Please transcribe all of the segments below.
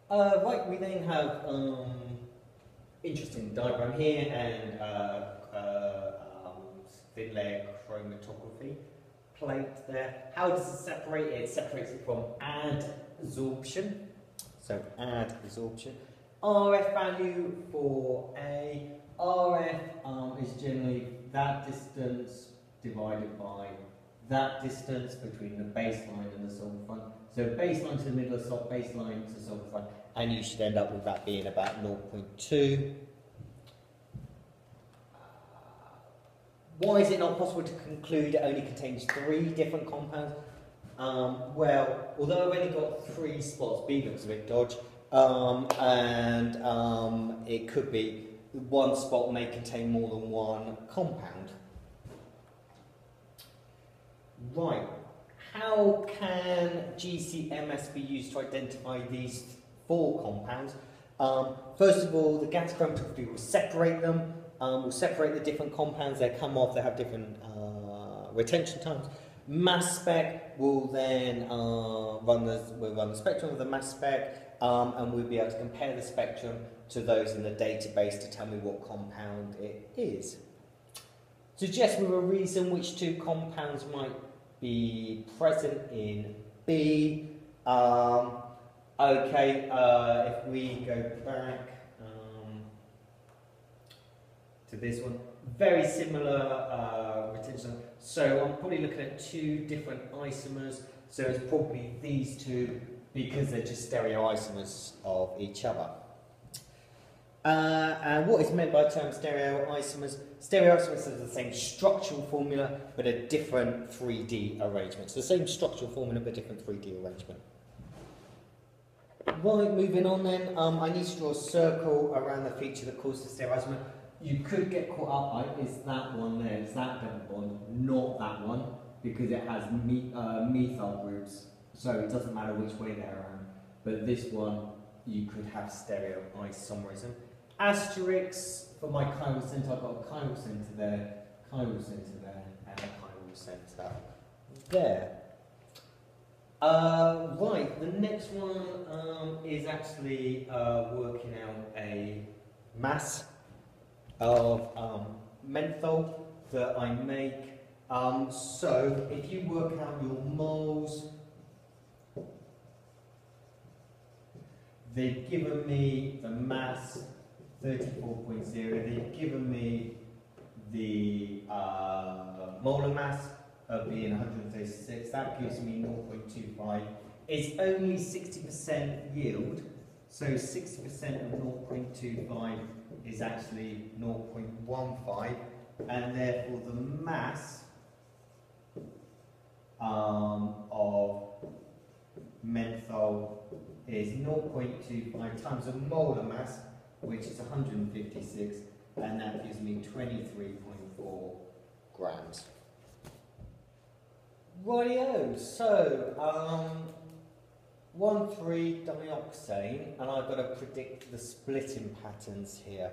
Right, we then have interesting diagram here and thin layer chromatography plate there. How does it separate it? It separates it from adsorption. So adsorption. RF value for a RF is generally that distance divided by that distance between the baseline and the solver front. So baseline to the middle of the solver, baseline to solver front, and you should end up with that being about 0.2. Why is it not possible to conclude it only contains 3 different compounds? Well, although I've only got 3 spots, B looks a bit dodgy, and it could be one spot may contain more than one compound. Right, how can GCMS be used to identify these 4 compounds? First of all, the gas chromatography will separate them. We'll separate the different compounds, they come off, they have different retention times. Mass spec will then run the spectrum of the mass spec, and we'll be able to compare the spectrum to those in the database to tell me what compound it is. Suggest with a reason which 2 compounds might be present in B. Okay, if we go back to this one, very similar retention. So I'm probably looking at 2 different isomers. So it's probably these 2 because they're just stereoisomers of each other. And what is meant by the term stereoisomers? Stereoisomers are the same structural formula but a different 3D arrangement. So the same structural formula but different 3D arrangement. Right, moving on then, I need to draw a circle around the feature that causes the stereoisomer. You could get caught up by, is that one there, is that double bond, not that one, because it has methyl groups, so it doesn't matter which way they're around. But this one, you could have stereoisomerism. Asterisks for my chiral center, I've got a chiral center there, and a chiral center there. Right, the next one is actually working out a mass of menthol that I make. So if you work out your moles, they've given me the mass 34.0, they've given me the molar mass of being 136, that gives me 0.25. It's only 60% yield, so 60% of 0.25 is actually 0.15, and therefore the mass of menthol is 0.25 times the molar mass, which is 156, and that gives me 23.4 grams. Rightio, so 1,3-dioxane, and I've got to predict the splitting patterns here.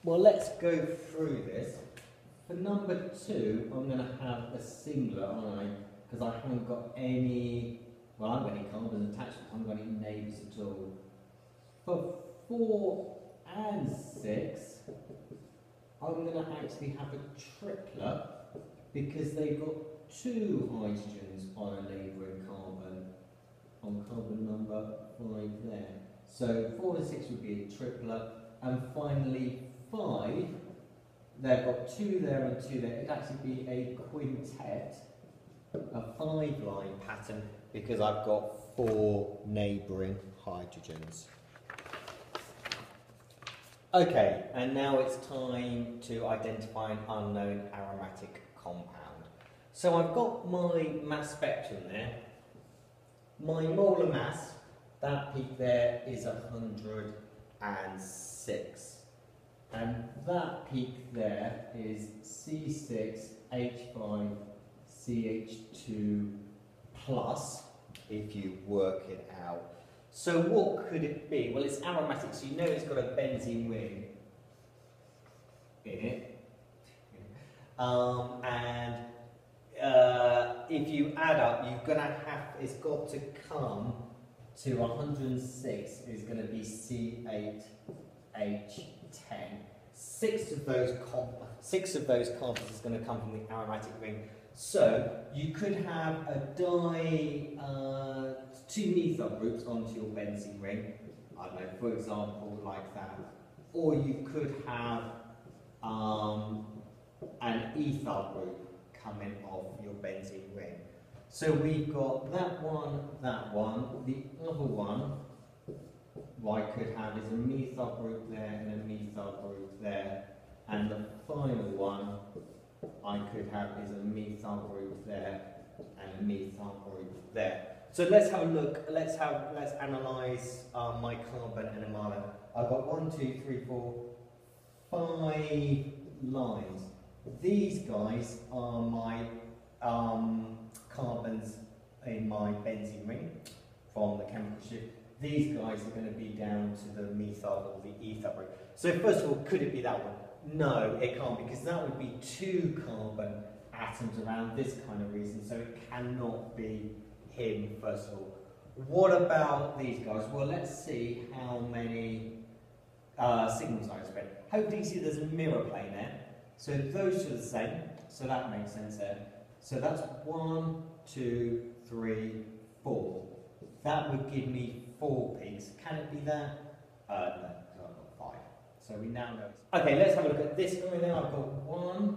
Well, let's go through this. For number 2, I'm going to have a singular, aren't I? Because I haven't got any, well, I haven't got any carbons attached, I haven't got any neighbours at all. For 4 and 6, I'm going to actually have a triplet because they've got 2 hydrogens on a neighbouring carbon, on carbon number 5 there. So 4 and 6 would be a triplet, and finally 5, they've got 2 there and 2 there. It would actually be a quintet, a 5-line pattern, because I've got 4 neighbouring hydrogens. Okay, and now it's time to identify an unknown aromatic compound. So I've got my mass spectrum there. My molar mass, that peak there is 106. And that peak there is C6H5CH2 plus, if you work it out. So what could it be? Well, it's aromatic, so you know it's got a benzene ring in it. If you add up, you're gonna have, it's got to come to 106 is going to be C8H10. Six of those carbons is going to come from the aromatic ring. So you could have a two methyl groups onto your benzene ring. I don't know, for example, like that. Or you could have an ethyl group coming off your benzene ring. So we've got that one. The other one I could have is a methyl group there and a methyl group there. And the final one I could have is a methyl group there and a methyl group there. So let's have a look. Let's analyse my carbon NMR. I've got 1, 2, 3, 4, 5 lines. These guys are my carbons in my benzene ring from the chemical shift. These guys are going to be down to the methyl or the ethyl group. So first of all, could it be that one? No, it can't, because that would be 2 carbon atoms around this kind of reason, so it cannot be him, first of all. What about these guys? Well, let's see how many signals I spread. Hopefully you see there's a mirror plane there. So those two are the same, so that makes sense there. So that's 1, 2, 3, 4. That would give me 4 peaks. Can it be that? No, because I've got 5. So we now know. Okay, let's have a look at this guy now. I've got 1,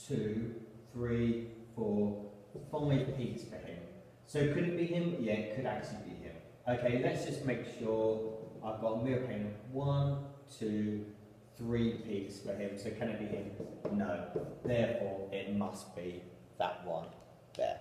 2, 3, 4, 5 peaks for him. So could it be him? Yeah, it could actually be him. Okay, let's just make sure I've got a mirror plane of 1, 2, 3 peaks for him. So can it be him? No. Therefore, it must be that one there.